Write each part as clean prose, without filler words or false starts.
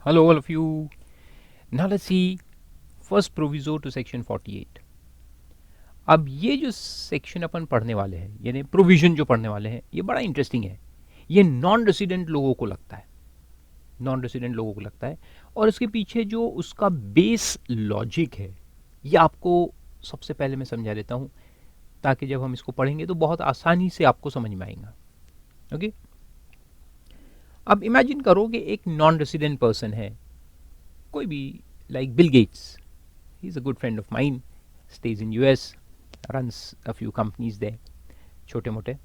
Hello, all of you. Now let's see first proviso to section 48. अब ये जो section अपन पढ़ने वाले हैं, यानी प्रोविजन जो पढ़ने वाले हैं, ये बड़ा इंटरेस्टिंग है. ये नॉन रेसिडेंट लोगों को लगता है, नॉन रेसिडेंट लोगों को लगता है. और इसके पीछे जो उसका बेस लॉजिक है, ये आपको सबसे पहले मैं समझा देता हूँ, ताकि जब हम इसको पढ़ेंगे तो बहुत आसानी से आपको समझ में आएगा. ओके. अब इमेजिन करो कि एक नॉन रेसिडेंट पर्सन है, कोई भी, like Bill Gates. He is a good friend of mine, stage in US, runs a few companies दे, छोटे मोटे.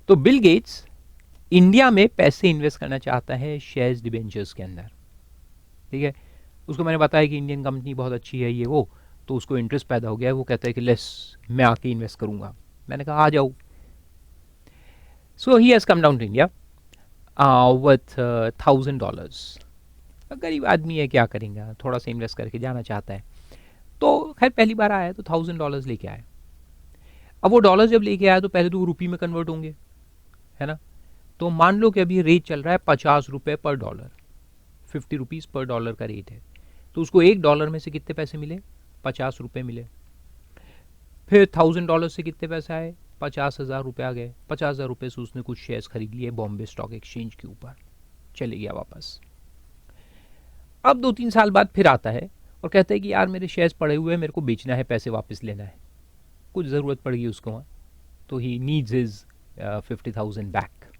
तो बिल गेट्स इंडिया में पैसे इन्वेस्ट करना चाहता है शेयर्स डिबेंचर्स के अंदर. ठीक है. उसको मैंने बताया कि इंडियन कंपनी बहुत अच्छी है, ये वो. तो उसको इंटरेस्ट पैदा हो गया है, वो कहता है कि लेस मैं आके इन्वेस्ट करूंगा. मैंने कहा आ जाओ. So he has come down to India with $1,000. गरीब आदमी है, क्या करेंगे, थोड़ा सा इन्वेस्ट करके जाना चाहता है. तो खैर पहली बार आया तो $1,000 लेके आया. अब वो डॉलर जब लेके आया तो पहले तो वो रुपये में कन्वर्ट होंगे, है ना. तो मान लो कि अभी रेट चल रहा है ₹50 पर डॉलर, ₹50 पर डॉलर का रेट है. तो उसको $1 में से कितने पैसे मिले? ₹50 मिले. फिर $1,000 से कितने पैसे आए? ₹50,000 आ गए. ₹50,000 से उसने कुछ शेयर्स खरीद लिए बॉम्बे स्टॉक एक्सचेंज के ऊपर, चले गया वापस. अब 2-3 साल बाद फिर आता है और कहता है कि यार मेरे शेयर्स पड़े हुए हैं, मेरे को बेचना है, पैसे वापस लेना है. कुछ ज़रूरत पड़ गई उसको वहाँ, तो ही नीड्स हिज 50,000 बैक.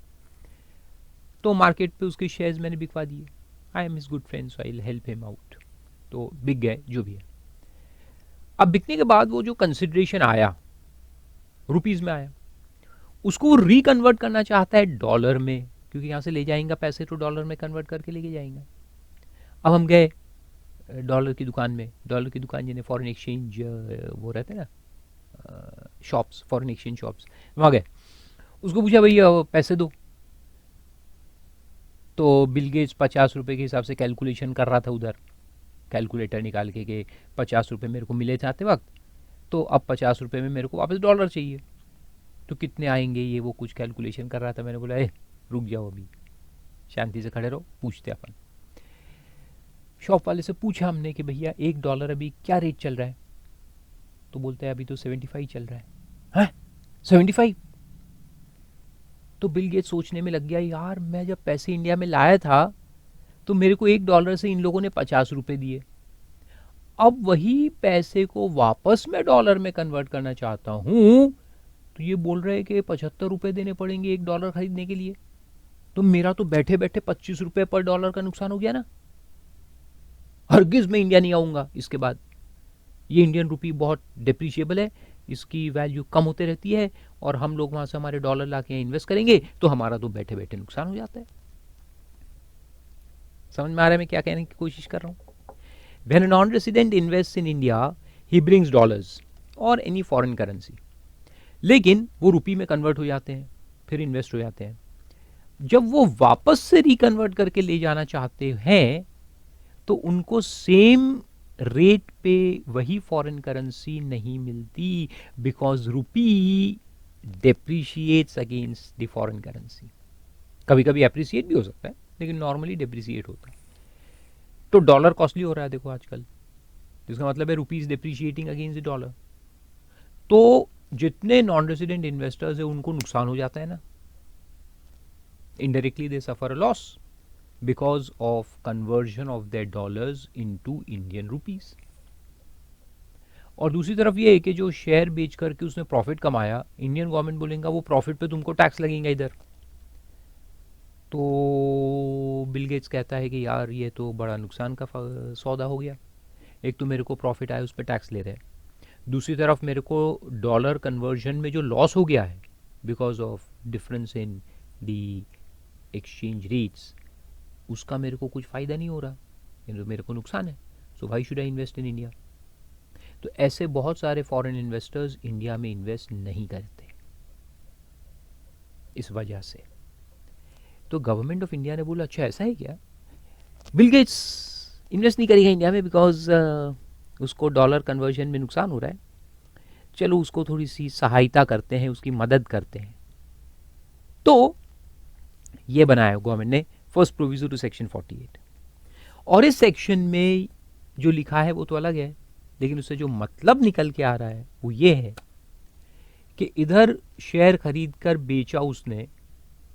तो मार्केट पे उसके शेयर्स मैंने बिकवा दिए. I am his good friend, so I will help him out. तो बिक गए, जो भी है. अब बिकने के बाद वो जो कंसिडरेशन आया, रुपीज़ में आया, उसको वो रिकन्वर्ट करना चाहता है डॉलर में, क्योंकि यहाँ से ले जाएंगे पैसे तो डॉलर में कन्वर्ट करके लेके जाएंगे. अब हम गए डॉलर की दुकान में. डॉलर की दुकान जिन्हें फॉरेन एक्सचेंज वो रहते हैं ना, शॉप्स, फॉरेन एक्सचेंज शॉप्स, वहाँ गए. उसको पूछा भैया पैसे दो. तो बिल गेट्स ₹50 के हिसाब से कैलकुलेशन कर रहा था उधर, कैलकुलेटर निकाल के ₹50 मेरे को मिले थे आते वक्त, तो अब ₹50 में मेरे को वापस डॉलर चाहिए, तो कितने आएंगे, ये वो कुछ कैलकुलेशन कर रहा था. मैंने बोला रुक जाओ, अभी शांति से खड़े रहो, पूछते अपन. शॉप वाले से पूछा हमने कि भैया $1 अभी क्या रेट चल रहा है? तो बोलते हैं अभी तो 75 चल रहा है. हैं 75? तो बिल गेट सोचने में लग गया, यार मैं जब पैसे इंडिया में लाया था तो मेरे को $1 से इन लोगों ने ₹50 दिए. अब वही पैसे को वापस मैं डॉलर में कन्वर्ट करना चाहता हूँ, तो ये बोल रहे हैं कि ₹75 देने पड़ेंगे $1 खरीदने के लिए. तो मेरा तो बैठे बैठे ₹25 पर डॉलर का नुकसान हो गया ना. हरगिज मैं इंडिया नहीं आऊँगा इसके बाद. ये इंडियन रुपी बहुत डिप्रिशिएबल है, इसकी वैल्यू कम होते रहती है, और हम लोग वहाँ से हमारे डॉलर ला के इन्वेस्ट करेंगे तो हमारा तो बैठे बैठे नुकसान हो जाता है. समझ में आ रहा है मैं क्या कहने की कोशिश कर रहा हूँ? When a non-resident invests in India, he brings dollars or any foreign currency. लेकिन वो रुपी में कन्वर्ट हो जाते हैं, फिर इन्वेस्ट हो जाते हैं. जब वो वापस से रिकन्वर्ट करके ले जाना चाहते हैं तो उनको सेम रेट पे वही फॉरेन करेंसी नहीं मिलती, because rupee depreciates against the foreign currency. कभी कभी अप्रिसिएट भी हो सकता है, लेकिन नॉर्मली डेप्रिसिएट होता है. तो डॉलर कॉस्टली हो रहा है देखो आजकल, जिसका मतलब है rupees depreciating against the dollar. तो जितने नॉन रेसिडेंट इन्वेस्टर्स है उनको नुकसान हो जाता है ना. Indirectly they suffer a loss because of conversion of their dollars into Indian rupees. और दूसरी तरफ ये है कि जो शेयर बेच करके उसने प्रॉफिट कमाया, इंडियन गवर्नमेंट बोलेगा वो प्रॉफिट पे तुमको टैक्स लगेगा इधर. तो बिल गेट्स कहता है कि यार ये तो बड़ा नुकसान का सौदा हो गया. एक तो मेरे को प्रॉफिट आया, उस पर टैक्स ले रहे हैं. दूसरी तरफ मेरे को डॉलर कन्वर्जन में जो लॉस हो गया है because of difference in the exchange rates, उसका मेरे को कुछ फ़ायदा नहीं हो रहा, तो मेरे को नुकसान है. So why should I invest in India? तो ऐसे बहुत सारे फॉरेन इन्वेस्टर्स इंडिया में इन्वेस्ट नहीं करते इस वजह से. तो गवर्नमेंट ऑफ इंडिया ने बोला अच्छा ऐसा है क्या, बिल गेट्स इन्वेस्ट नहीं करेगा इंडिया में बिकॉज उसको डॉलर कन्वर्जन में नुकसान हो रहा है, चलो उसको थोड़ी सी सहायता करते हैं, उसकी मदद करते हैं. तो ये बनाया गवर्नमेंट ने फर्स्ट प्रोविजो टू सेक्शन 48. और इस सेक्शन में जो लिखा है वो तो अलग है, लेकिन उससे जो मतलब निकल के आ रहा है वो ये है कि इधर शेयर खरीद कर बेचा उसने,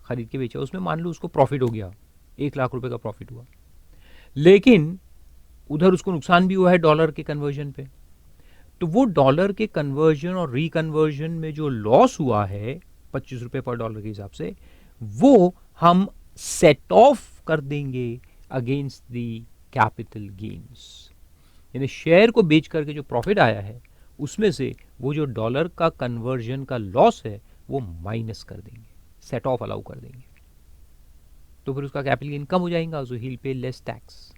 खरीद के बेचा, उसमें मान लो उसको प्रॉफिट हो गया, 1 लाख रुपए का प्रॉफिट हुआ, लेकिन उधर उसको नुकसान भी हुआ है डॉलर के कन्वर्जन पे। तो वो डॉलर के कन्वर्जन और रिकन्वर्जन में जो लॉस हुआ है 25 रुपए पर डॉलर के हिसाब से, वो हम सेट ऑफ कर देंगे अगेंस्ट द कैपिटल गेन्स। यानी शेयर को बेच करके जो प्रॉफिट आया है उसमें से वो जो डॉलर का कन्वर्जन का लॉस है वो माइनस कर देंगे, सेट ऑफ अलाउ कर देंगे। तो फिर उसका कैपिटल गेन कम हो जाएगा, so he will pay less tax.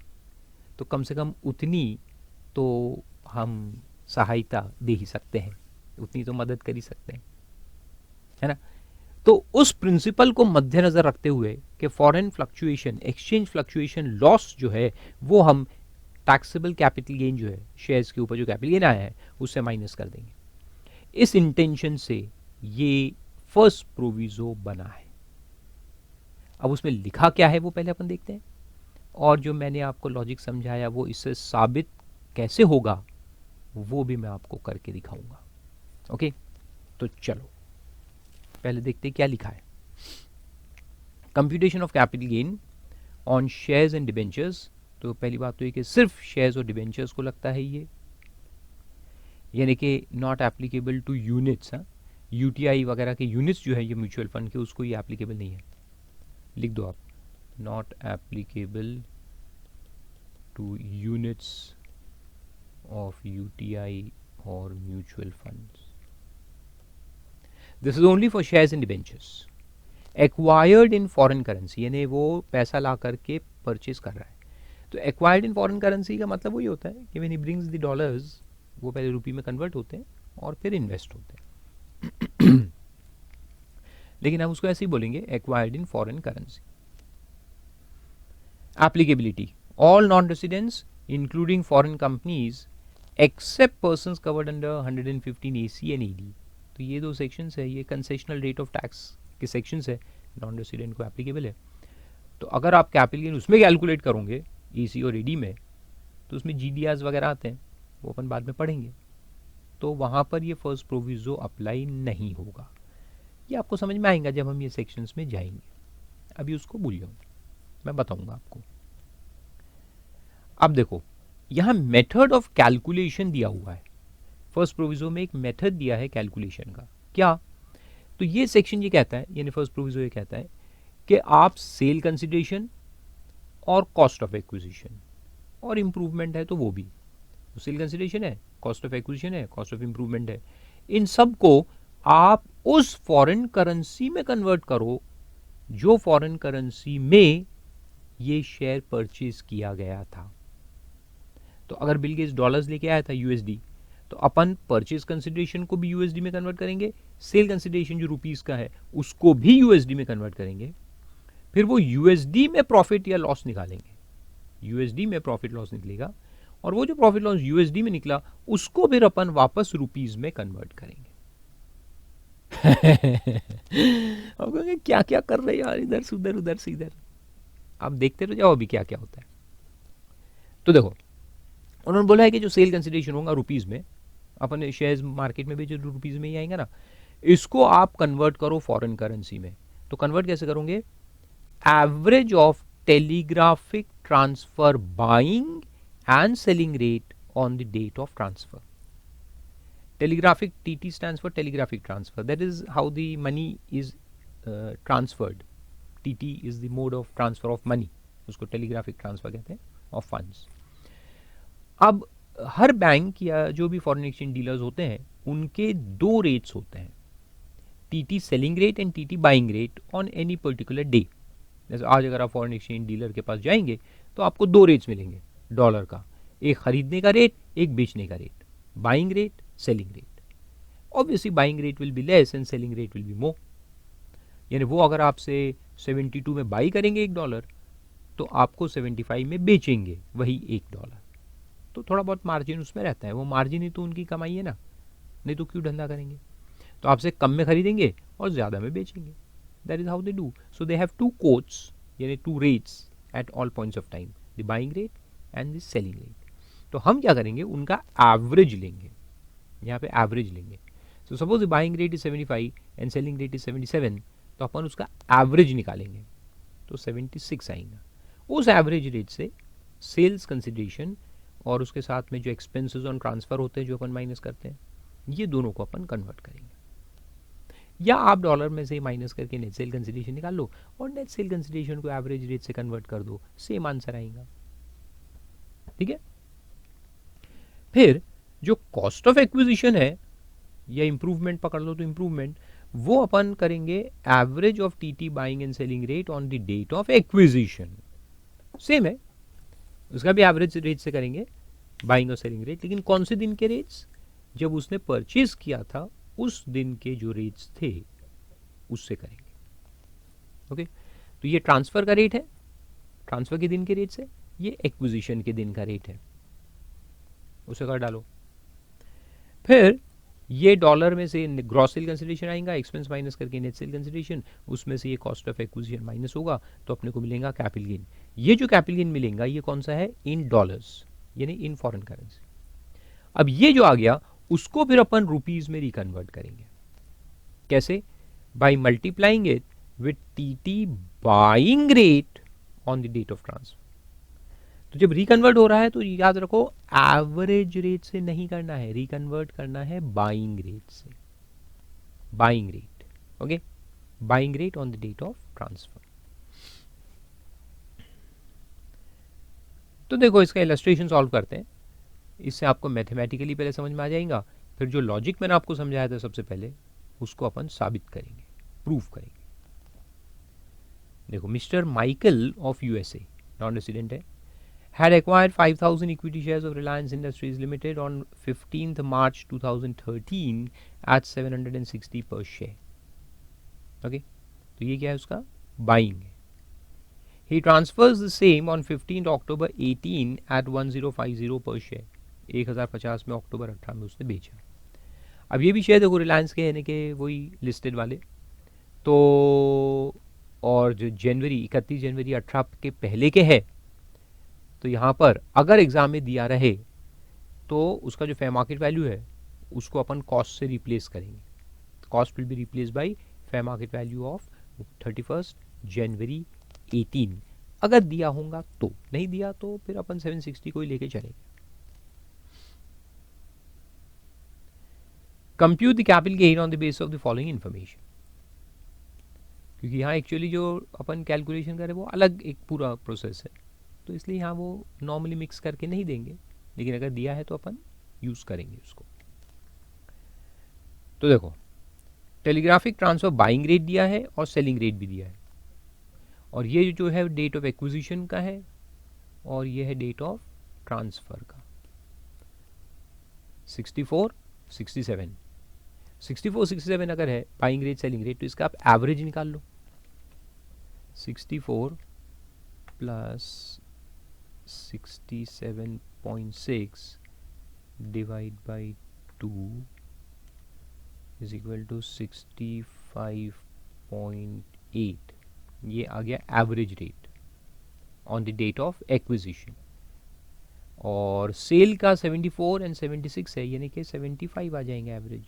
तो कम से कम उतनी तो हम सहायता दे ही सकते हैं, उतनी तो मदद कर ही सकते हैं, है ना। तो उस प्रिंसिपल को मद्देनजर रखते हुए कि foreign fluctuation, exchange fluctuation loss जो है वो हम टैक्सेबल कैपिटल गेन जो है शेयर्स के ऊपर जो कैपिटल गेन आया है उससे माइनस कर देंगे। इस इंटेंशन से ये फर्स्ट प्रोविजो बना है। अब उसमें लिखा क्या है वो पहले अपन देखते हैं, और जो मैंने आपको लॉजिक समझाया वो इससे साबित कैसे होगा वो भी मैं आपको करके दिखाऊंगा। ओके, तो चलो पहले देखते हैं क्या लिखा है। Computation of capital gain on shares and debentures. तो पहली बात तो ये कि सिर्फ शेयर्स और डिबेंचर्स को लगता है ये, यानी कि not applicable to units. UTI वगैरह के यूनिट्स जो है ये म्यूचुअल फंड के, उसको ये एप्लीकेबल नहीं है। लिख दो आप, not applicable to units of UTI और mutual funds. This is only for shares and debentures acquired in foreign currency, यानी वो पैसा ला करके परचेज कर रहा है। तो एक्वायर्ड इन फॉरेन करेंसी का मतलब वही होता है कि when he brings the dollars, वो पहले रुपये में कन्वर्ट होते हैं और फिर इन्वेस्ट होते हैं। लेकिन हम उसको ऐसे ही बोलेंगे, acquired in foreign currency. Applicability, all non residents including foreign companies except persons covered under 115 AC and ED। तो ये दो सेक्शंस है, ये कंसेशनल रेट ऑफ टैक्स के सेक्शंस है, नॉन रेसिडेंट को एप्लीकेबल है। तो अगर आप कैपिटल गेन उसमें कैलकुलेट करोगे EC और ED में, तो उसमें GDRs वगैरह आते हैं, वो अपन बाद में पढ़ेंगे। तो वहाँ पर ये फर्स्ट प्रोविजो अप्लाई नहीं होगा। ये आपको समझ में आएगा जब हम ये सेक्शंस में जाएंगे, अभी उसको भूल जाओ, मैं बताऊंगा आपको। अब देखो यहाँ मेथड ऑफ कैलकुलेशन दिया हुआ है, फर्स्ट प्रोविजो में एक मेथड दिया है कैलकुलेशन का। क्या? तो ये सेक्शन ये कहता है, यानी फर्स्ट प्रोविजो ये कहता है कि आप सेल कंसिडरेशन और कॉस्ट ऑफ एक्विजिशन और इम्प्रूवमेंट है तो वो भी, तो सेल कंसिडरेशन है, कॉस्ट ऑफ एक्विजिशन है, कॉस्ट ऑफ इम्प्रूवमेंट है, इन सब को आप उस फॉरेन करेंसी में कन्वर्ट करो जो फॉरेन करेंसी में ये शेयर परचेज किया गया था। तो अगर बिल गेट्स डॉलर्स लेके आया था USD, तो अपन परचेज कंसिडरेशन को भी USD में कन्वर्ट करेंगे, सेल कंसिडरेशन जो रुपीस का है उसको भी USD में कन्वर्ट करेंगे, फिर वो USD में प्रॉफिट या लॉस निकालेंगे, USD में प्रॉफिट लॉस निकलेगा, और वो जो प्रॉफिट लॉस USD में निकला उसको फिर अपन वापस रुपीस में कन्वर्ट करेंगे। अब कहेंगे क्या क्या कर रहे यार, इधर से उधर, उधर से इधर। आप देखते तो जाओ अभी क्या क्या होता है। तो देखो उन्होंने बोला है कि जो सेल कंसिडरेशन होगा रुपीस में, अपन शेयर्स मार्केट में भी जो रुपीस में ही आएंगे ना, इसको आप कन्वर्ट करो फॉरेन करेंसी में। तो कन्वर्ट कैसे करोगे? Average of telegraphic transfer buying and selling rate on the date of transfer. Telegraphic, TT stands for telegraphic transfer. That is how the money is transferred. TT is the mode of transfer of money. उसको telegraphic transfer कहते हैं of funds. अब हर bank या जो भी foreign exchange dealers होते हैं उनके दो रेट्स होते हैं, TT selling rate and TT buying rate on any particular day. जैसे आज अगर आप फॉरेन एक्सचेंज डीलर के पास जाएंगे तो आपको दो रेट्स मिलेंगे डॉलर का, एक खरीदने का रेट, एक बेचने का rate, buying rate, selling rate. Obviously buying rate will be less and selling rate will be more. यानी वो अगर आपसे 72 में बाई करेंगे $1, तो आपको 75 में बेचेंगे वही $1। तो थोड़ा बहुत मार्जिन उसमें रहता है, वो मार्जिन ही तो उनकी कमाई है ना, नहीं तो क्यों धंधा करेंगे। तो आपसे कम में खरीदेंगे और ज़्यादा में बेचेंगे। That is how they do. So they have two quotes, यानी two rates at all points of time, the buying rate and the selling rate. तो हम क्या करेंगे, उनका एवरेज लेंगे, यहाँ पे एवरेज लेंगे। So suppose buying rate is 75 and selling rate is 77, तो अपन उसका एवरेज निकालेंगे तो 76 आएगा। उस एवरेज रेट से सेल्स कंसिडरेशन और उसके साथ में जो एक्सपेंसेस ऑन ट्रांसफ़र होते हैं जो अपन माइनस करते हैं, ये दोनों को अपन कन्वर्ट करेंगे। या आप डॉलर में से माइनस करके नेट सेल कंसिडरेशन निकाल लो और नेट सेल कंसिडरेशन को एवरेज रेट से कन्वर्ट कर दो, सेम आंसर आएगा। ठीक है। फिर जो कॉस्ट ऑफ एक्विजिशन है या इंप्रूवमेंट पकड़ लो तो इंप्रूवमेंट, वो अपन करेंगे average of TT buying and selling rate on the date of acquisition. Same है, उसका भी एवरेज रेट से करेंगे बाइंग और सेलिंग रेट, लेकिन कौन से दिन के रेट्स, जब उसने परचेज किया था उस दिन के जो रेट्स थे उससे करेंगे। ओके, तो ये ट्रांसफर का रेट है, ट्रांसफर के दिन के रेट से, ये एक्विजिशन के दिन का रेट है, उसे कर डालो। फिर ये डॉलर में से ग्रॉस सेल कंसिडरेशन आएगा, एक्सपेंस माइनस करके नेट सेल कंसिडरेशन, उसमें से ये कॉस्ट ऑफ एक्विजिशन माइनस होगा, तो अपने को मिलेगा कैपिटल गेन। ये जो कैपिटल गेन मिलेगा ये कौन सा है, इन डॉलर्स, यानी इन फॉरेन करेंसी। अब ये जो आ गया उसको फिर अपन रुपीज में रिकन्वर्ट करेंगे। कैसे, by multiplying it with TT buying rate on the date of transfer. तो जब रिकन्वर्ट हो रहा है तो याद रखो एवरेज रेट से नहीं करना है, रिकन्वर्ट करना है बाइंग रेट से, buying rate. Okay, buying rate on the date of transfer. तो देखो इसका इलस्ट्रेशन सॉल्व करते हैं, इससे आपको मैथमेटिकली पहले समझ में आ जाएगा, फिर जो लॉजिक मैंने आपको समझाया था सबसे पहले उसको अपन साबित करेंगे, प्रूफ करेंगे। देखो mister Michael of USA, non resident है, had acquired 5,000 equity shares of Reliance Industries Limited on 15th March 2013 at 760 per share. Okay, तो ये क्या है, उसका बाइंग है। He transfers the same on 15th October 18 at 1050 per share. 1050 में अक्टूबर 18 में उसने बेचा। अब ये भी शेयर देखो रिलायंस के यानी कि वही लिस्टेड वाले, तो और जो जनवरी 31 जनवरी 18 के पहले के है, तो यहाँ पर अगर एग्जाम में दिया रहे तो उसका जो फेयर मार्केट वैल्यू है उसको अपन कॉस्ट से रिप्लेस करेंगे। Cost will be replace by fair market value of 31 जनवरी 18, अगर दिया होगा तो, नहीं दिया तो फिर अपन 760 को ही लेके चलेंगे। Compute the capital gain on the base of the following information, क्योंकि यहाँ एक्चुअली जो अपन कैलकुलेशन करें वो अलग एक पूरा प्रोसेस है, तो इसलिए यहाँ वो नॉर्मली मिक्स करके नहीं देंगे, लेकिन अगर दिया है तो अपन यूज करेंगे उसको। तो देखो टेलीग्राफिक ट्रांसफर बाइंग रेट दिया है और सेलिंग रेट भी दिया है, और ये जो है डेट ऑफ एक्विजिशन का है और ये है डेट ऑफ ट्रांसफर का। 64 67 64 67 अगर है बाइंग रेट सेलिंग रेट, तो इसका आप एवरेज निकाल लो। 64 plus 67.6 divide by 2 is equal to 65.8, ये आ गया average rate on the date of acquisition. और सेल का 74 एंड 76 है, यानी कि 75 आ जाएंगे एवरेज।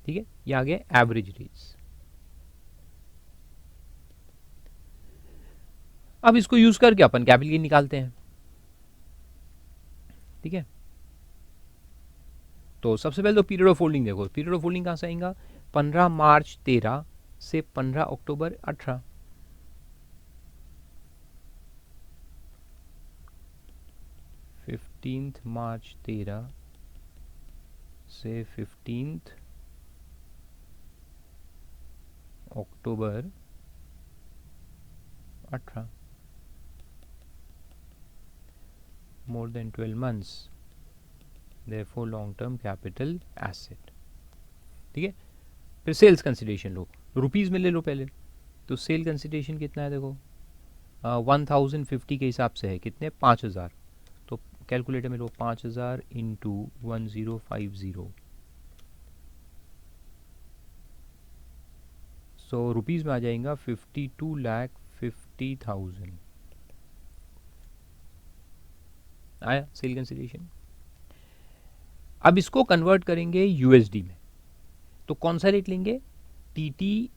ठीक है, ये आ गया एवरेज रेट्स। अब इसको यूज करके अपन कैपिटल गेन निकालते हैं। ठीक है, तो सबसे पहले तो पीरियड ऑफ होल्डिंग देखो, पीरियड ऑफ होल्डिंग कहां से आएगा, 15 मार्च 13 से 15 अक्टूबर 18। मार्च 13 से 15 अक्टूबर 18, more than 12 months, therefore long term capital asset। ठीक है, फिर सेल्स कंसिडरेशन लो, रुपीज में ले लो पहले, तो सेल कंसिडरेशन कितना है देखो 1050 के हिसाब से है, कितने 5000, तो कैलकुलेटर में लो 5000 इंटू 1050, सो रुपीज में आ जाएगा 52,50,000 50,000 आया सेल कंसिडरेशन। अब इसको कन्वर्ट करेंगे यूएसडी में, तो कौन सा रेट लेंगे? TT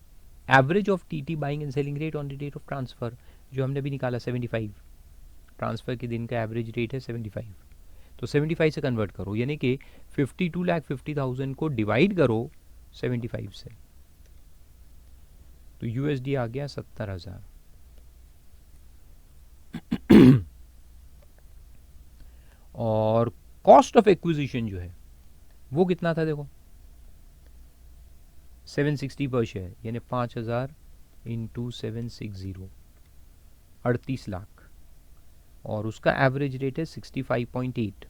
average of TT buying and selling rate on the date of transfer, जो हमने अभी निकाला 75, ट्रांसफर के दिन का एवरेज रेट है 75, तो 75 से कन्वर्ट करो, यानी कि 52,50,000 को डिवाइड करो 75 से, तो यूएसडी आ गया 70,000। और कॉस्ट ऑफ एक्विजिशन जो है वो कितना था? देखो 760 पर शेयर, यानी 5,000 इंटू 760, 38 लाख, और उसका एवरेज रेट है 65.8,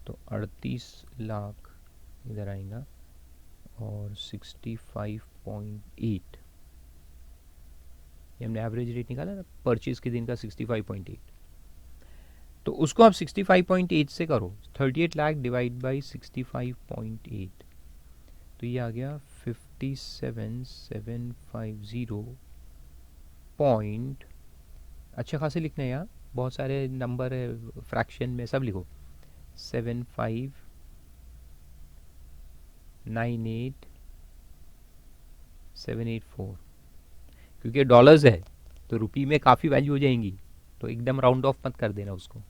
तो 38 लाख इधर आएगा और 65.8, ये हमने एवरेज रेट निकाला ना परचेज के दिन का 65.8, तो उसको आप 65.8 से करो, 38 लाख डिवाइड बाई 65.8, तो ये आ गया 57,750 पॉइंट, अच्छे खासे लिखना है यहाँ, बहुत सारे नंबर है फ्रैक्शन में, सब लिखो 7598784, क्योंकि डॉलर्स है तो रुपी में काफ़ी वैल्यू हो जाएंगी, तो एकदम राउंड ऑफ मत कर देना उसको।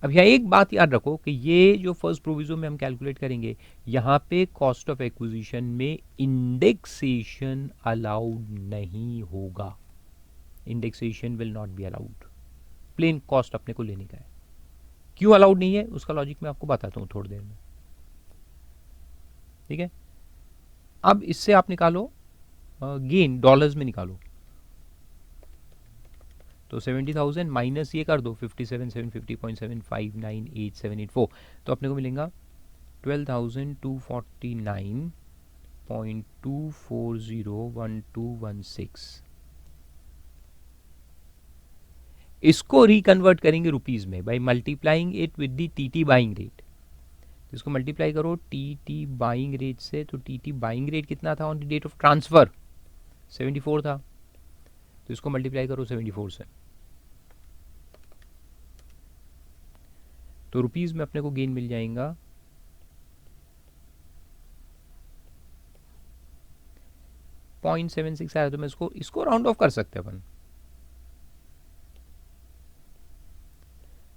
अब यहाँ एक बात याद रखो कि ये जो फर्स्ट प्रोविजो में हम कैलकुलेट करेंगे, यहाँ पे कॉस्ट ऑफ एक्विजिशन में इंडेक्सेशन अलाउड नहीं होगा, indexation will not be allowed, plain cost अपने को लेने का है। क्यों अलाउड नहीं है उसका लॉजिक मैं आपको बताता हूँ थोड़ी देर में, ठीक है। अब इससे आप निकालो गेन, डॉलर्स में निकालो, तो 70,000 माइनस ये कर दो 57,750.7598784, तो अपने को मिलेगा 12,249.2401216। इसको रिकन्वर्ट करेंगे रुपीज में by multiplying it with the TT buying rate, इसको मल्टीप्लाई करो टीटी बाइंग रेट से, तो टीटी बाइंग रेट कितना था on the date of transfer? 74 था, तो इसको मल्टीप्लाई करो 74 से, तो रुपीज में अपने को गेन मिल जाएगा 0.76 आया, तो मैं इसको राउंड ऑफ कर सकते अपन,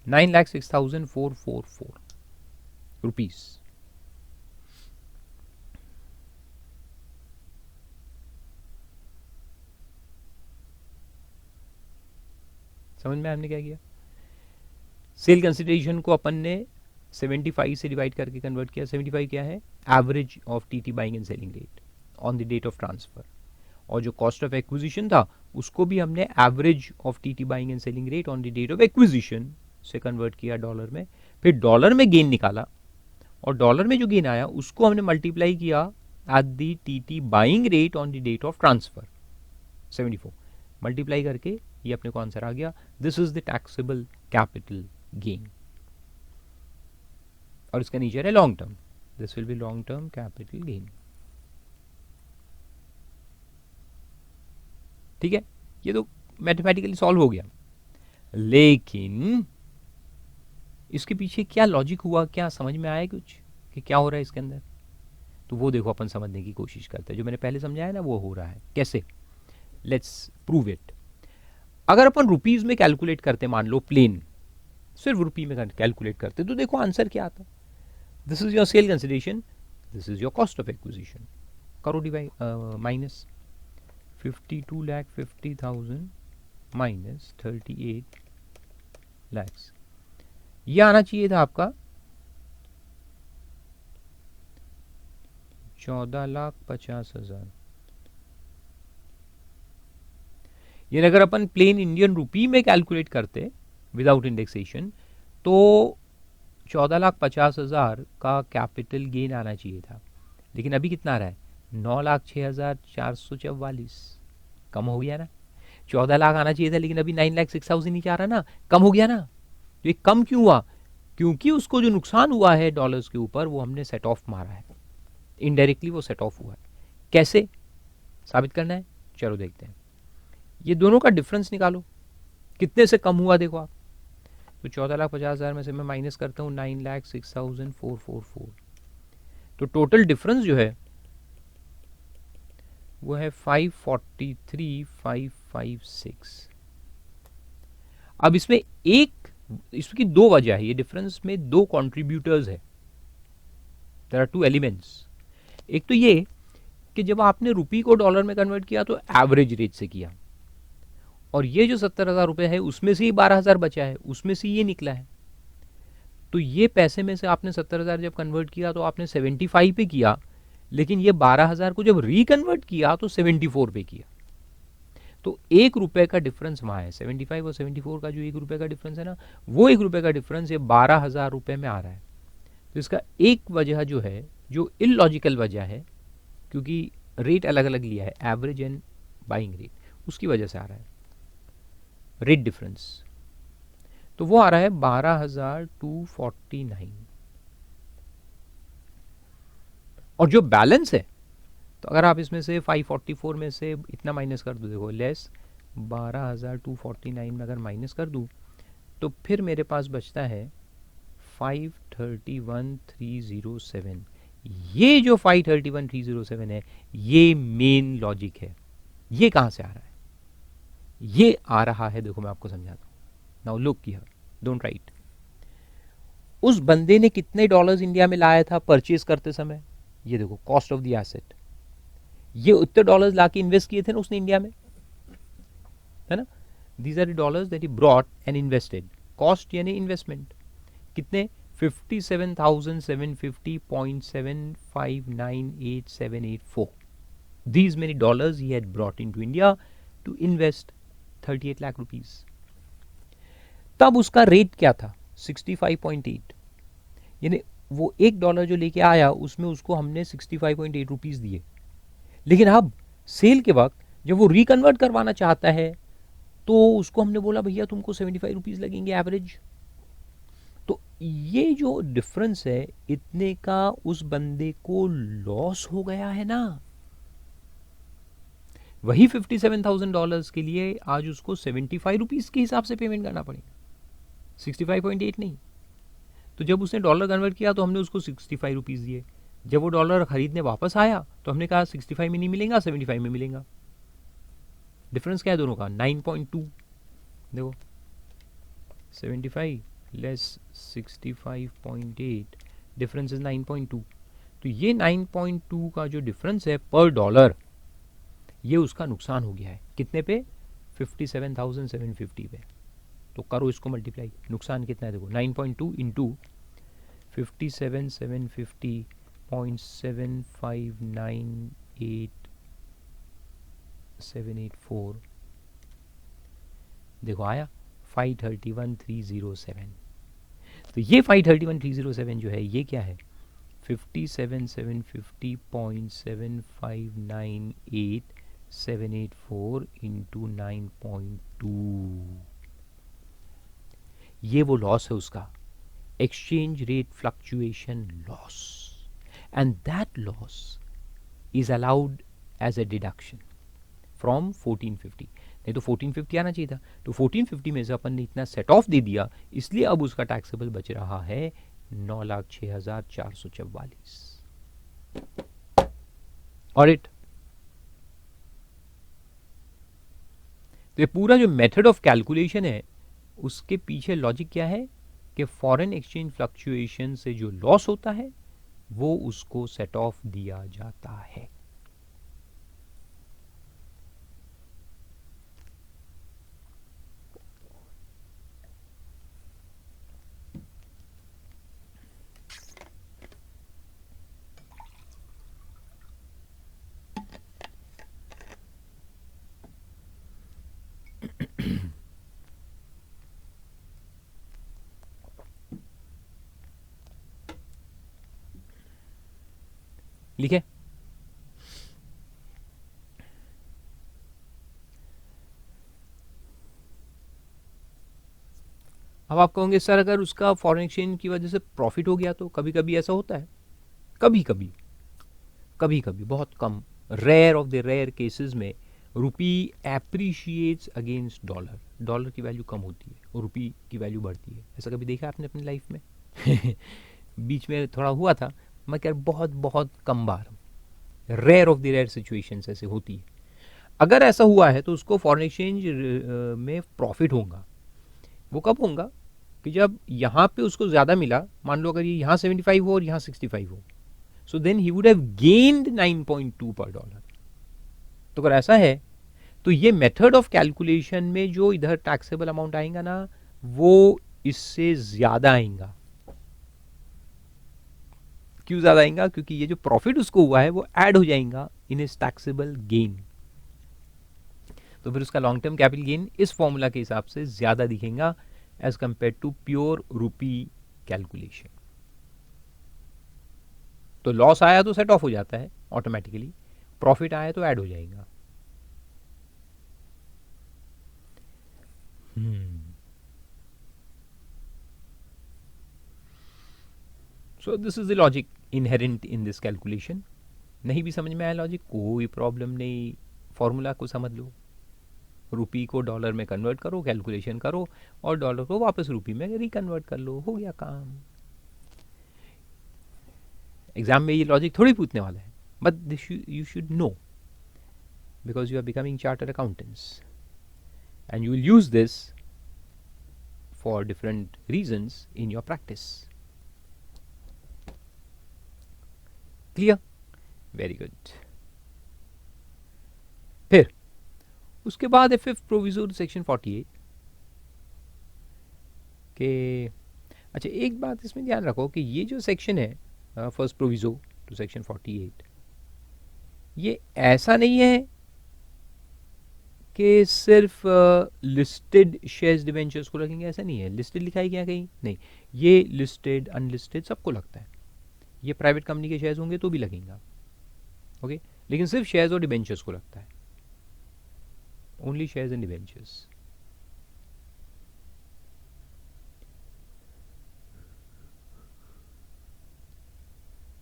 9,06,444 रुपीज। समझ में हमने क्या किया? सेल कंसिडरेशन को अपन ने 75 से डिवाइड करके कन्वर्ट किया। 75 क्या है? Average of TT buying and selling rate on the date of transfer, और जो कॉस्ट ऑफ एक्विजिशन था उसको भी हमने average of TT buying and selling rate on the date of acquisition से कन्वर्ट किया डॉलर में, फिर डॉलर में गेन निकाला, और डॉलर में जो गेन आया उसको हमने मल्टीप्लाई किया at the TT buying rate on the date of transfer 74, multiply करके ये अपने को आंसर आ गया। This is the taxable capital gain, और इसका नेचर है long term, this will be long term capital gain. ठीक है, ये तो मैथमेटिकली सॉल्व हो गया, लेकिन इसके पीछे क्या लॉजिक हुआ, क्या समझ में आया कुछ कि क्या हो रहा है इसके अंदर? तो वो देखो अपन समझने की कोशिश करते हैं। जो मैंने पहले समझाया ना वो हो रहा है कैसे, लेट्स प्रूव इट। अगर अपन रुपीज में कैलकुलेट करते, मान लो प्लेन सिर्फ रुपी में कैलकुलेट करते, तो देखो आंसर क्या आता। This is your sale consideration, this is your cost of acquisition, करो डिवाइड माइनस 52,50,000 माइनस 38 lakhs, ये आना चाहिए था आपका 14,50,000। यानी अगर अपन प्लेन इंडियन रुपी में कैलकुलेट करते विदाउट इंडेक्सेशन तो 14,50,000 का कैपिटल गेन आना चाहिए था, लेकिन अभी कितना आ रहा है? 9,06,444, कम हो गया ना। 14 लाख आना चाहिए था, लेकिन अभी 9,06,000 ही जा रहा ना, कम हो गया ना। तो ये कम क्यों हुआ? क्योंकि उसको जो नुकसान हुआ है डॉलर्स के ऊपर वो हमने सेट ऑफ मारा है, इनडायरेक्टली वो सेट ऑफ हुआ है। कैसे साबित करना है? चलो देखते हैं, ये दोनों का डिफरेंस निकालो, कितने से कम हुआ देखो आप। तो 14,50,000 में से मैं माइनस करता हूँ 9,06,444, तो टोटल डिफरेंस जो है वो है 543,556। अब इसमें इसकी दो वजह है, ये डिफरेंस में दो कंट्रीब्यूटर्स है, देयर आर टू एलिमेंट्स। एक तो ये कि जब आपने रुपी को डॉलर में कन्वर्ट किया तो एवरेज रेट से किया, और ये जो 70,000 रुपये है उसमें से ही 12,000 बचा है, उसमें से ये निकला है। तो ये पैसे में से आपने 70,000 जब कन्वर्ट किया तो आपने 75 पे किया, लेकिन ये 12,000 को जब रिकन्वर्ट किया तो 74 पे किया। तो 1 रुपए का डिफरेंस वहाँ है, 75 और 74 का जो 1 रुपए का डिफरेंस है ना, वो 1 रुपए का डिफरेंस ये 12,000 रुपये में आ रहा है। तो इसका एक वजह जो है, जो इलॉजिकल वजह है, क्योंकि रेट अलग अलग लिया है, एवरेज एंड बाइंग रेट, उसकी वजह से आ रहा है रेट डिफरेंस। तो वो आ रहा है 12,249। और जो बैलेंस है, तो अगर आप इसमें से 544 में से इतना माइनस कर दो, देखो लेस 12,249 में अगर माइनस कर दूं तो फिर मेरे पास बचता है 531,307। ये जो 531,307 है, ये मेन लॉजिक है। ये कहां से आ रहा है? ये आ रहा है, देखो मैं आपको समझाता हूं। Now look here, don't write. उस बंदे ने कितने डॉलर्स इंडिया में लाया था परचेज करते समय? ये देखो कॉस्ट ऑफ द एसेट, ये उतने डॉलर्स लाके इन्वेस्ट किए थे ना उसने इंडिया में, है ना। These are the dollars that he brought and invested. Cost यानी इन्वेस्टमेंट कितने? 57,750.7598,784। These many dollars he had brought into India to invest 38 lakh rupees. तब उसका रेट क्या था? 65.8। यानी वो $1 जो लेके आया उसमें उसको हमने 65.8 रुपीस दिए। लेकिन अब सेल के वक्त जब वो रिकन्वर्ट करवाना चाहता है तो उसको हमने बोला भैया तुमको 75 रुपीस लगेंगे एवरेज। तो ये जो डिफरेंस है, इतने का उस बंदे को लॉस हो गया है ना। वही $57,000 के लिए आज उसको 75 रुपीस के हिसाब से पेमेंट करना पड़ेगा, 65.8 नहीं। तो जब उसने डॉलर कन्वर्ट किया तो हमने उसको 65 रुपीस दिए। जब वो डॉलर खरीदने वापस आया तो हमने कहा 65 में नहीं मिलेगा, 75 में मिलेगा। डिफरेंस क्या है दोनों का? 9.2। देखो 75 लेस 65.8, डिफरेंस इज 9.2। तो ये 9.2 का जो डिफरेंस है पर डॉलर, ये उसका नुकसान हो गया है। कितने पे? 57,750 पे। तो करो इसको मल्टीप्लाई, नुकसान कितना है देखो, 9.2 इंटू 57,750.7598,784, देखो आया 531,307। तो ये 531,307 जो है ये क्या है? 57,750.7598,784 इंटू 9.2। ये वो लॉस है उसका, exchange rate fluctuation loss, and that loss is allowed as a deduction from 1450। नहीं तो 1450 आना चाहिए था, तो 1450 में से अपन ने इतना सेट ऑफ दे दिया, इसलिए अब उसका टैक्सेबल बच रहा है 9,06,444। ऑडिट। तो ये पूरा जो मेथड ऑफ कैलकुलेशन है उसके पीछे लॉजिक क्या है कि फॉरेन एक्सचेंज फ्लक्चुएशन से जो लॉस होता है वो उसको सेट ऑफ दिया जाता है। लिखे? अब आप कहोगे सर अगर उसका फॉरेन एक्सचेंज की वजह से प्रॉफिट हो गया तो? कभी कभी ऐसा होता है, कभी कभी बहुत कम, rare of the rare cases में rupee appreciates against dollar, dollar की वैल्यू कम होती है और रुपी की वैल्यू बढ़ती है। ऐसा कभी देखा आपने अपनी लाइफ में? बीच में थोड़ा हुआ था, मैं कह बहुत बहुत कम बार, rare of the rare situations ऐसे होती है। अगर ऐसा हुआ है तो उसको फॉरेन एक्सचेंज में प्रॉफिट होगा। वो कब होगा कि जब यहाँ पे उसको ज़्यादा मिला, मान लो अगर ये यहाँ 75 हो और यहाँ 65 हो, so then he would have gained 9.2 पर डॉलर। तो अगर ऐसा है तो ये मेथड ऑफ कैलकुलेशन में जो इधर टैक्सेबल अमाउंट आएगा ना, वो इससे ज़्यादा आएगा। क्यों ज़्यादा आएगा? क्योंकि ये जो प्रॉफिट उसको हुआ है वो ऐड हो जाएगा इन इज टैक्सेबल गेन। तो फिर उसका लॉन्ग टर्म कैपिटल गेन इस फॉर्मूला के हिसाब से ज़्यादा दिखेगा as compare to pure rupee calculation. तो लॉस आया तो सेट ऑफ हो जाता है ऑटोमेटिकली, प्रॉफिट आया तो ऐड हो जाएगा। सो this is the logic inherent in this calculation. नहीं भी समझ में आया लॉजिक, कोई प्रॉब्लम नहीं, फॉर्मूला को समझ लो, रुपी को डॉलर में कन्वर्ट करो, कैलकुलेशन करो और डॉलर को वापस रुपी में रिकन्वर्ट कर लो, हो गया काम। एग्जाम में ये लॉजिक थोड़ी पूछने वाला है, but this you should know because you are becoming chartered accountants and you will use this for different reasons in your practice. Clear? Very good. फिर उसके बाद है फिफ्थ प्रोविजो सेक्शन 48 के। अच्छा, एक बात इसमें ध्यान रखो कि ये जो सेक्शन है फर्स्ट प्रोविजो टू सेक्शन 48, ये ऐसा नहीं है कि सिर्फ लिस्टेड शेयर्स डिवेंचर्स को रखेंगे, ऐसा नहीं है। लिस्टेड लिखा है क्या कहीं? नहीं, ये लिस्टेड अनलिस्टेड सबको लगता है। ये प्राइवेट कंपनी के शेयर्स होंगे तो भी लगेगा, ओके, लेकिन सिर्फ शेयर्स और डिवेंचर्स को लगता है, ओनली शेयर्स एंड डिवेंचर्स।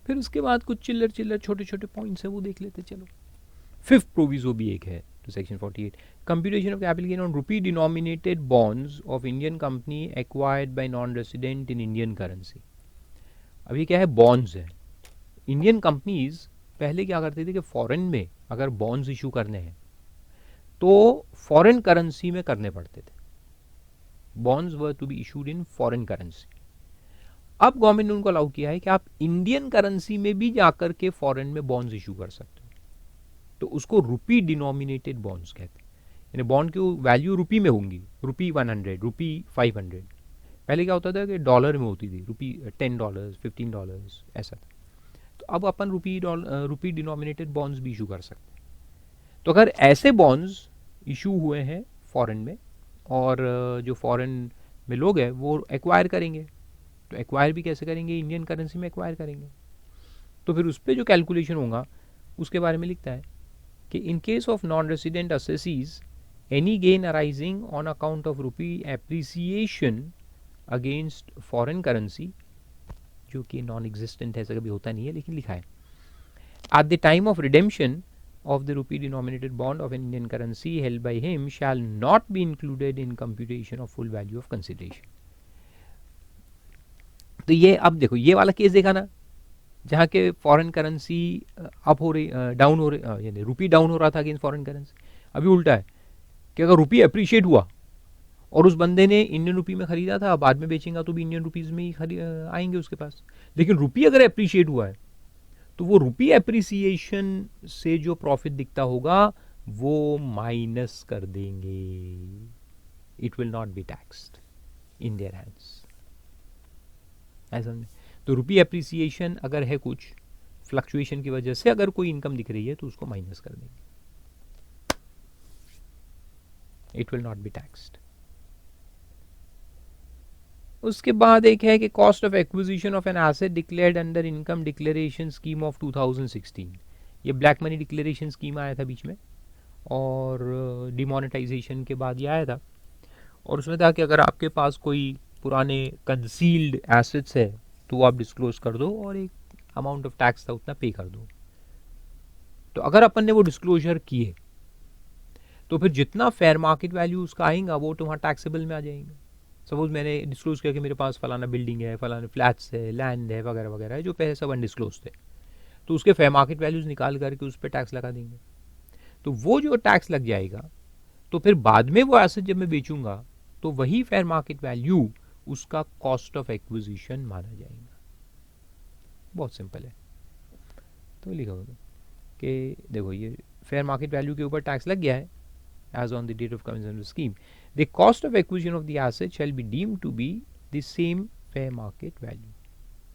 फिर उसके बाद कुछ चिल्लर चिल्लर छोटे छोटे पॉइंट्स है, वो देख लेते चलो। फिफ्थ प्रोविजो भी एक है to section 48, computation of capital gain on rupee denominated bonds of Indian company acquired by non-resident in Indian currency। अब ये क्या है? बॉन्ड्स है। इंडियन कंपनीज पहले क्या करती थी कि फॉरेन में अगर बॉन्ड्स इशू करने हैं तो फॉरेन करेंसी में करने पड़ते थे। Bonds were to be issued in foreign currency. अब गवर्नमेंट ने उनको अलाउ किया है कि आप इंडियन करेंसी में भी जाकर के फॉरेन में बॉन्ड्स इशू कर सकते हो। तो उसको रुपी डिनोमिनेटेड बॉन्ड्स कहते हैं, यानी बॉन्ड की वैल्यू रुपी में होंगी, रुपी 100, रुपी 500। पहले क्या होता था कि डॉलर में होती थी, रुपी $10, $15 ऐसा था। तो अब अपन रुपी डिनोमिनेटेड बॉन्ड्स भी इशू कर सकते हैं। तो अगर ऐसे बॉन्ड्स इशू हुए हैं फॉरेन में और जो फॉरेन में लोग हैं वो एक्वायर करेंगे, तो एक्वायर भी कैसे करेंगे? इंडियन करेंसी में एक्वायर करेंगे। तो फिर उस पर जो कैलकुलेशन होगा उसके बारे में लिखता है कि in case of non resident assessees any gain arising on account of rupee appreciation against foreign currency, जो कि नॉन एग्जिस्टेंट है, ऐसा कभी होता नहीं है लेकिन लिखा है, at the time of redemption of the rupee denominated bond of an Indian currency held by him shall not be included in computation of full value of consideration। तो ये अब देखो, ये वाला केस देखा ना, जहाँ के फॉरेन करेंसी अप हो रही, डाउन हो रही, यानी रुपी डाउन हो रहा था अगेंस्ट फॉरेन करेंसी। अभी उल्टा है कि अगर रुपी अप्रिशिएट हुआ और उस बंदे ने इंडियन रुपी में खरीदा था, बाद में बेचेगा तो भी इंडियन रुपीज़ में ही आएंगे उसके पास, लेकिन रुपी अगर अप्रिशिएट हुआ है तो वो रुपी एप्रिसिएशन से जो प्रॉफिट दिखता होगा वो माइनस कर देंगे। It will not B taxed in their hands. ऐसा नहीं। तो रुपी एप्रिसिएशन अगर है, कुछ फ्लक्चुएशन की वजह से अगर कोई इनकम दिख रही है तो उसको माइनस कर देंगे, it will not B taxed. उसके बाद एक है कि cost of acquisition of an asset declared under income declaration scheme of 2016। ये ब्लैक मनी डिक्लेरेशन स्कीम आया था बीच में और डिमोनेटाइजेशन के बाद ये आया था, और उसमें था कि अगर आपके पास कोई पुराने कंसील्ड एसेट्स है तो आप डिस्क्लोज कर दो और एक अमाउंट ऑफ टैक्स था उतना पे कर दो। तो अगर अपन ने वो डिस्क्लोजर किए तो फिर जितना फेयर मार्केट वैल्यू उसका आएगा वो तो वहाँ टैक्सेबल में आ जाएगा। सपोज मैंने डिस्क्लोज किया कि मेरे पास फलाना बिल्डिंग है, फलाना फ्लैट्स है, लैंड है, वगैरह वगैरह है, जो पहले सब अनडिस्क्लोज थे, तो उसके फेयर मार्केट वैल्यूज निकाल करके उस पर टैक्स लगा देंगे। तो वो जो टैक्स लग जाएगा, तो फिर बाद में वो एसेट जब मैं बेचूंगा तो वही फेयर मार्केट वैल्यू उसका कॉस्ट ऑफ एक्विजिशन माना जाएगा। बहुत सिंपल है। तो लिखा होगा कि देखो ये फेयर मार्केट वैल्यू के ऊपर टैक्स लग गया है as on the date of commencement of the scheme. The cost of acquisition of the asset shall be deemed to be the same fair market value.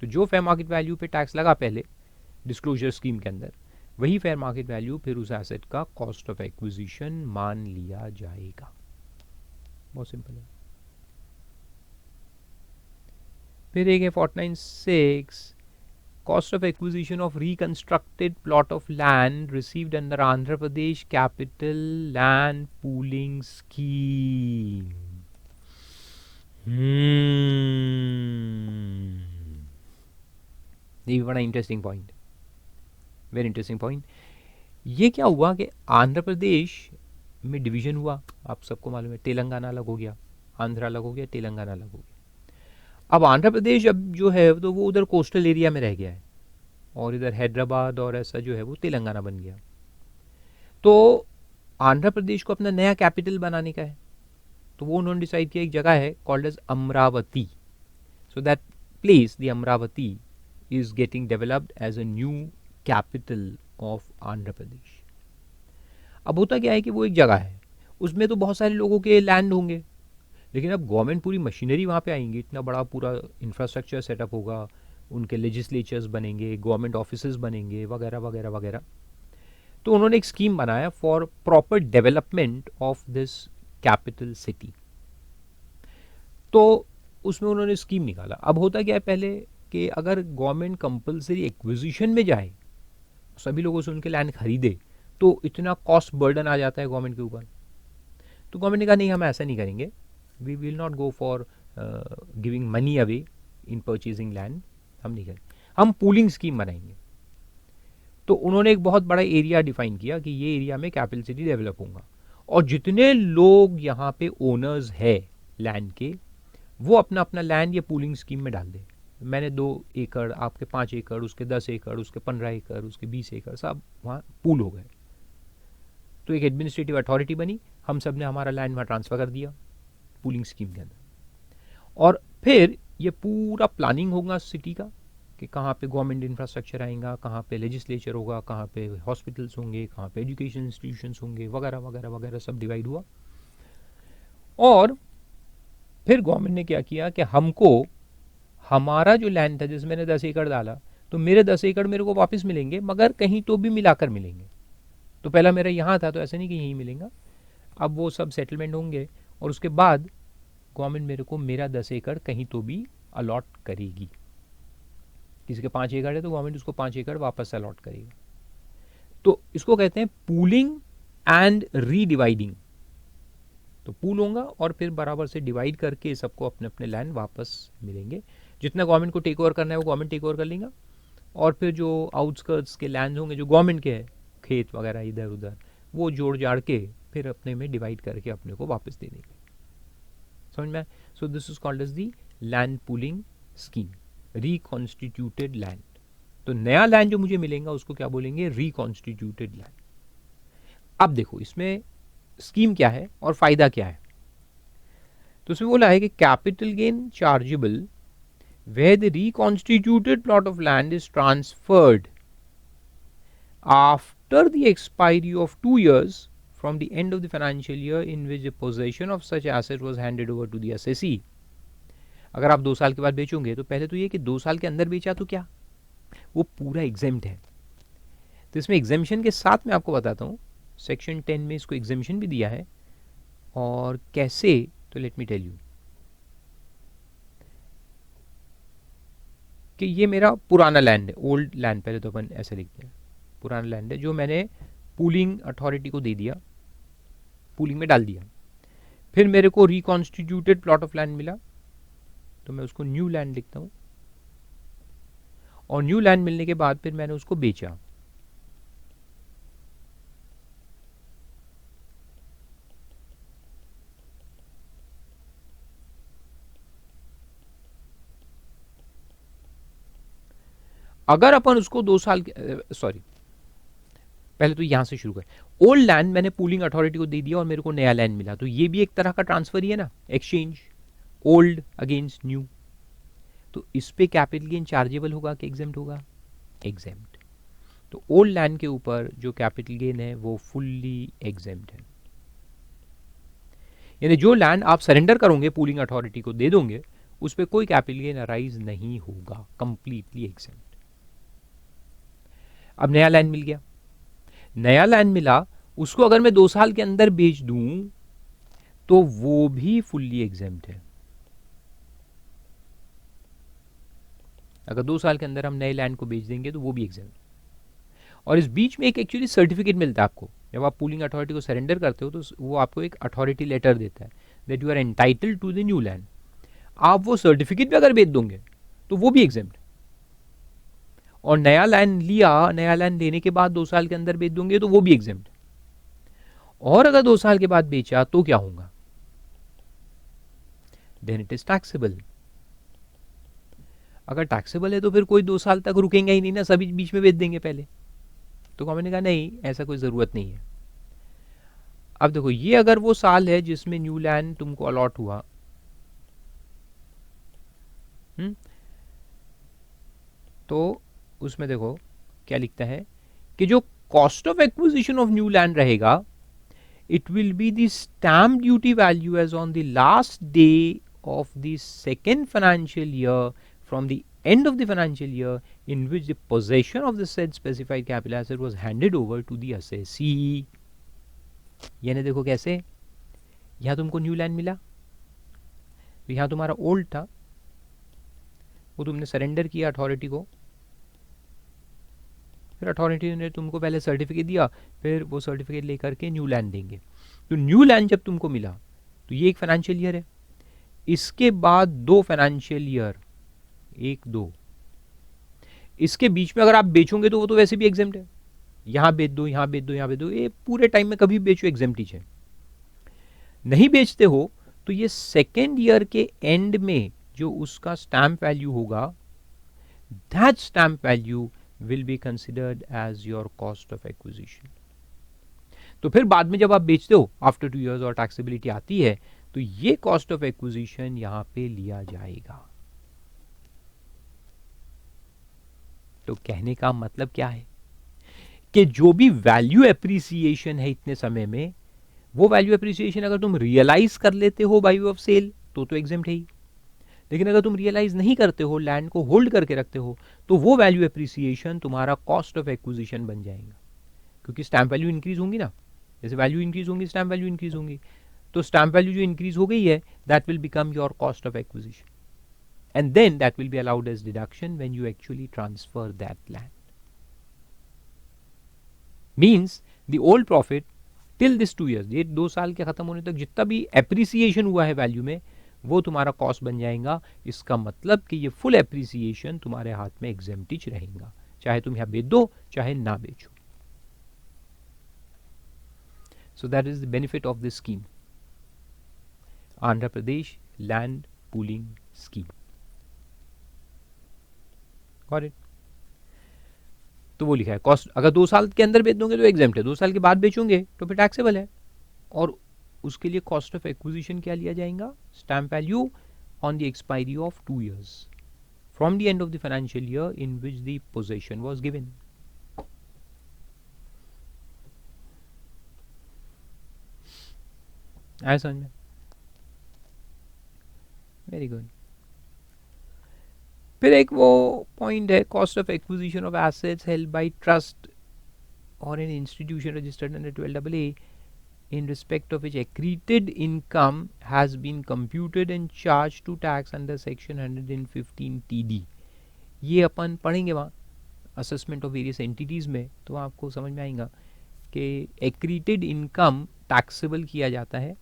तो जो फेयर मार्केट वैल्यू पे tax लगा पहले disclosure scheme के अंदर, वही fair market value फिर उस एसेट का कॉस्ट ऑफ एक्विजिशन मान लिया जाएगा। बहुत सिंपल है। फिर एक है 496, cost of acquisition of reconstructed plot of land received under Andhra Pradesh Capital Land Pooling Scheme. ये भी बड़ा interesting point, very interesting point. ये क्या हुआ कि आंध्र प्रदेश में डिवीजन हुआ, आप सबको मालूम है, तेलंगाना अलग हो गया, आंध्र अलग हो गया, तेलंगाना अलग हो गया। अब आंध्र प्रदेश अब जो है तो वो उधर कोस्टल एरिया में रह गया है, और इधर हैदराबाद और ऐसा जो है वो तेलंगाना बन गया। तो आंध्र प्रदेश को अपना नया कैपिटल बनाने का है, तो वो उन्होंने डिसाइड किया एक जगह है called as Amaravati. So that place the Amaravati is getting developed as a new capital of Andhra Pradesh. अब होता क्या है कि वो एक जगह है, उसमें तो बहुत सारे लोगों के लैंड होंगे, लेकिन अब गवर्नमेंट पूरी मशीनरी वहाँ पे आएंगी, इतना बड़ा पूरा इंफ्रास्ट्रक्चर सेटअप होगा, उनके लेजिस्लेचर्स बनेंगे, गवर्नमेंट ऑफिसेज बनेंगे, वगैरह वगैरह वगैरह। तो उन्होंने एक स्कीम बनाया for proper development of this capital city. तो उसमें उन्होंने स्कीम निकाला। अब होता क्या है पहले कि अगर गवर्नमेंट कंपलसरी एक्विजिशन में जाए, सभी लोगों से उनके लैंड खरीदे, तो इतना कॉस्ट बर्डन आ जाता है गवर्नमेंट के ऊपर। तो गवर्नमेंट ने कहा नहीं, हम ऐसा नहीं करेंगे, we will not go for giving money away in purchasing land, हम नहीं करेंगे, हम पूलिंग स्कीम बनाएंगे। तो उन्होंने एक बहुत बड़ा एरिया डिफाइन किया कि ये एरिया में कैपिटल सिटी डेवलप होगा, और जितने लोग यहाँ पे ओनर्स है लैंड के, वो अपना अपना लैंड ये पूलिंग स्कीम में डाल दे। मैंने 2 एकड़, आपके 5 एकड़, उसके 10 एकड़, उसके 15 एकड़, उसके 20 एकड़, सब वहाँ पूल हो गए। तो एक एडमिनिस्ट्रेटिव अथॉरिटी बनी, हम सब ने हमारा लैंड वहाँ ट्रांसफर कर दिया पूलिंग स्कीम के अंदर, और फिर ये पूरा प्लानिंग होगा सिटी का कि कहाँ पे गवर्नमेंट इंफ्रास्ट्रक्चर आएगा, कहाँ पे लेजिस्लेचर होगा, कहाँ पे हॉस्पिटल्स होंगे, कहाँ पे एजुकेशन इंस्टीट्यूशंस होंगे, वगैरह वगैरह वगैरह, सब डिवाइड हुआ। और फिर गवर्नमेंट ने क्या किया कि हमको हमारा जो लैंड था, जैसे मैंने 10 एकड़ डाला, तो मेरे 10 एकड़ मेरे को वापस मिलेंगे, मगर कहीं तो भी मिलाकर मिलेंगे। तो पहला मेरा यहाँ था, तो ऐसा नहीं कि यहीं मिलेगा, अब वो सब सेटलमेंट होंगे, और उसके बाद गवर्नमेंट मेरे को मेरा 10 एकड़ कहीं तो भी अलॉट करेगी। किसी के 5 एकड़ है तो गवर्नमेंट उसको 5 एकड़ वापस अलॉट करेगा। तो इसको कहते हैं पूलिंग एंड रीडिवाइडिंग। तो पूल होगा और फिर बराबर से डिवाइड करके सबको अपने अपने लैंड वापस मिलेंगे। जितना गवर्नमेंट को टेक ओवर करना है वो गवर्नमेंट टेक ओवर कर लेगा, और फिर जो आउटस्कर्ट्स के लैंड होंगे जो गवर्नमेंट के हैं, खेत वगैरह इधर उधर, वो जोड़ जाड़ के फिर अपने में डिवाइड करके अपने को वापस दे देंगे। समझ में? So this is called as the land pooling scheme, reconstituted land. तो नया लैंड जो मुझे मिलेगा उसको क्या बोलेंगे? Reconstituted land. अब देखो इसमें स्कीम क्या है और फायदा क्या है। तो उसमें बोला है कि capital gain chargeable where the reconstituted plot of land is transferred after the expiry of 2 years from the end of the financial year in which the possession of such asset was handed over to the assessee। अगर आप 2 साल के बाद बेचोगे तो पहले तो ये कि 2 साल के अंदर बेचा तो क्या, वो पूरा एग्जेम्प्ट है। तो इसमें एग्जेम्पशन के साथ मैं आपको बताता हूँ, सेक्शन 10 में इसको एग्जेम्पशन भी दिया है, और कैसे, तो लेट मी टेल यू कि ये मेरा पुराना लैंड है, ओल्ड लैंड, पहले तो अपन ऐसे लिखते हैं, पुराना लैंड है जो मैंने पूलिंग अथॉरिटी को दे दिया, पूलिंग में डाल दिया। फिर मेरे को रिकॉन्स्टिट्यूटेड प्लॉट ऑफ लैंड मिला, तो मैं उसको न्यू लैंड लिखता हूँ, और न्यू लैंड मिलने के बाद फिर मैंने उसको बेचा। अगर अपन उसको 2 साल सॉरी, पहले तो यहां से शुरू करें। ओल्ड लैंड मैंने पूलिंग अथॉरिटी को दे दिया और मेरे को नया लैंड मिला, तो ये भी एक तरह का ट्रांसफर ही है ना, एक्सचेंज, ओल्ड अगेंस्ट न्यू। तो इस पे कैपिटल गेन चार्जेबल होगा कि एग्जेम्प्ट होगा? एग्जेम्प्ट। तो ओल्ड लैंड के ऊपर जो कैपिटल गेन है वो फुल्ली एग्जेम्प्ट है, यानी जो लैंड आप सरेंडर करोगे पूलिंग अथॉरिटी को दे दोगे उस पर कोई कैपिटल गेन अराइज नहीं होगा, कंप्लीटली एग्जेम्प्ट। अब नया लैंड मिल गया, नया लैंड मिला, उसको अगर मैं 2 साल के अंदर बेच दूं तो वो भी फुल्ली एग्जेम्प्ट है। अगर 2 साल के अंदर हम नए लैंड को बेच देंगे तो वो भी एग्जेम्प्ट। और इस बीच में एक एक्चुअली सर्टिफिकेट मिलता है आपको, जब आप पूलिंग अथॉरिटी को सरेंडर करते हो तो वो आपको एक अथॉरिटी लेटर देता है that you are entitled to the new land. आप वो सर्टिफिकेट भी अगर बेच दोगे तो वो भी एग्जेम्प्ट। और नया लैंड लिया, नया लैंड लेने के बाद 2 साल के अंदर बेच दोगे तो वो भी एग्जेम्प्ट। और अगर 2 साल के बाद बेचा तो क्या होगा? Then it is taxable. अगर टैक्सेबल है तो फिर कोई 2 साल तक रुकेंगे ही नहीं ना, सभी बीच में बेच देंगे पहले। तो गवर्नमेंट ने कहा नहीं, ऐसा कोई ज़रूरत नहीं है। अब देखो, ये अगर वो साल है जिसमें न्यू लैंड तुमको अलॉट हुआ, तो उसमें देखो क्या लिखता है कि जो cost of acquisition of new land रहेगा, it will be the stamp duty value as on the last day of the second financial year from the end of the financial year in which the possession of the said specified capital asset was handed over to the assessee। यानी देखो कैसे, यहां तुमको new land मिला, तो यहां तुम्हारा old था, वो तुमने सरेंडर किया अथॉरिटी को, फिर अथॉरिटी ने तुमको पहले सर्टिफिकेट दिया, फिर वो सर्टिफिकेट लेकर के न्यू लैंड देंगे। तो न्यू लैंड जब तुमको मिला तो ये एक फाइनेंशियल ईयर है, इसके बाद 2 फाइनेंशियल ईयर, 1 2, इसके बीच में अगर आप बेचोगे तो वो तो वैसे भी एग्जेम्प्ट है। यहां बेच दो, यहां बेच दो, यहां बेच दो, ये पूरे टाइम में कभी बेचो एग्जेम्प्ट ही है। नहीं बेचते हो तो ये सेकेंड ईयर के एंड में जो उसका स्टैंप वैल्यू होगा, that stamp value will be considered as your cost of acquisition. तो फिर बाद में जब आप बेचते हो आफ्टर 2 इयर्स और टैक्सेबिलिटी आती है तो ये कॉस्ट ऑफ एक्विजिशन यहां पे लिया जाएगा। तो कहने का मतलब क्या है कि जो भी वैल्यू एप्रिसिएशन है इतने समय में, वो वैल्यू एप्रिसिएशन अगर तुम रियलाइज कर लेते हो बाय वे ऑफ सेल तो एग्जेम्प्ट है ही। लेकिन अगर तुम रियलाइज नहीं करते हो, लैंड को होल्ड करके रखते हो, तो वो वैल्यू एप्रिसिएशन तुम्हारा कॉस्ट ऑफ एक्विजिशन बन जाएगा, क्योंकि स्टैंप वैल्यू इंक्रीज होंगी ना, जैसे वैल्यू इंक्रीज होंगी स्टैंप वैल्यू इंक्रीज होंगी। तो स्टैंप वैल्यू जो इंक्रीज हो गई है, that will become your cost of acquisition, and then that will be allowed as deduction when you actually transfer that land. Means the old profit till this 2 years, ये 2 साल के खत्म होने तक जितना भी एप्रिसिएशन हुआ है वैल्यू में, वो तुम्हारा कॉस्ट बन जाएगा। इसका मतलब कि ये फुल एप्रिसिएशन तुम्हारे हाथ में एग्जेम्प्टिज रहेगा, चाहे तुम यहाँ बेच दो चाहे ना बेचो। So that is the benefit of this scheme, Andhra Pradesh Land Pooling Scheme. Got it? तो वो लिखा है कॉस्ट अगर 2 साल के अंदर बेच दोगे तो एग्जेम्प्ट है, 2 साल के बाद बेचोगे तो फिर टैक्सेबल है। और उसके लिए कॉस्ट ऑफ एक्विजिशन क्या लिया जाएगा? Stamp value on the expiry of 2 years from the end of the financial year in which the possession was given. आया समझ में? Very good. फिर एक वो पॉइंट है, cost of acquisition of assets held by trust और an institution registered under 12AA in respect of which accreted income has been computed and charged to tax under section 115 TD। ये अपन पढ़ेंगे वहाँ assessment of various entities में, तो आपको समझ में आएगा कि accreted income टैक्सेबल किया जाता है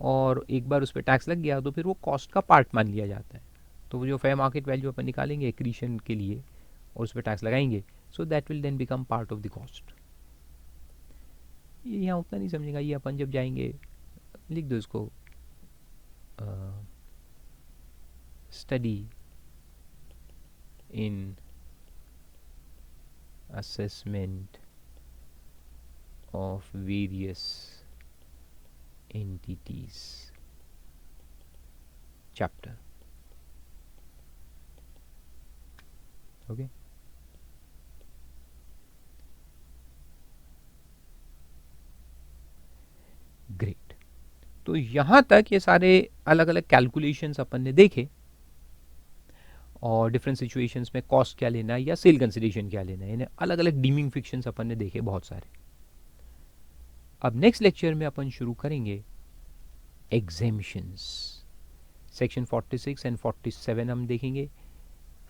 और एक बार उस पर टैक्स लग गया तो फिर वो कॉस्ट का पार्ट मान लिया जाता है। तो वो जो फेयर मार्केट वैल्यू अपन निकालेंगे एक्रीशन के लिए और उस पर टैक्स लगाएंगे, so that will then become part of the cost. ये यहाँ उतना नहीं समझेगा, ये अपन जब जाएंगे, लिख दो इसको study in assessment of various entities chapter. Okay. Great. तो यहां तक ये सारे अलग अलग कैलकुलेशंस अपन ने देखे और डिफरेंट सिचुएशंस में कॉस्ट क्या लेना है या सेल कंसिडरेशन क्या लेना है, इन्हें अलग अलग डीमिंग फिक्शंस अपन ने देखे बहुत सारे. अब नेक्स्ट लेक्चर में अपन शुरू करेंगे एग्जेम्पशंस. सेक्शन 46 एंड 47 हम देखेंगे.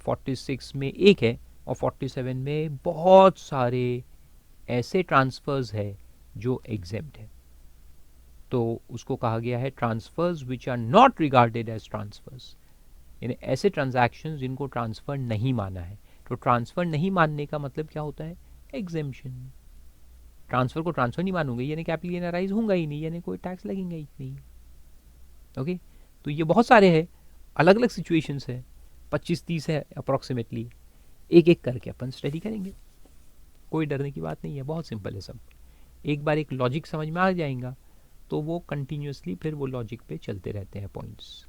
46 में एक है और 47 में बहुत सारे ऐसे ट्रांसफर्स है जो एग्जेम्प्ट है. तो उसको कहा गया है transfers which are not regarded as transfers, यानी ऐसे ट्रांजैक्शंस जिनको ट्रांसफर नहीं माना है. तो ट्रांसफर नहीं मानने का मतलब क्या होता है? एग्जेम्पशन. ट्रांसफर को ट्रांसफर नहीं मानूंगे यानी कैपिटल राइज होगा ही नहीं, यानी कोई टैक्स लगेगा ही नहीं. ओके. तो ये बहुत सारे हैं, अलग अलग सिचुएशंस है, 25-30 है अप्रॉक्सीमेटली. एक एक करके अपन स्टडी करेंगे, कोई डरने की बात नहीं है, बहुत सिंपल है सब. एक बार एक लॉजिक समझ में आ जाएगा तो वो कंटिन्यूसली फिर वो लॉजिक पे चलते रहते हैं पॉइंट्स.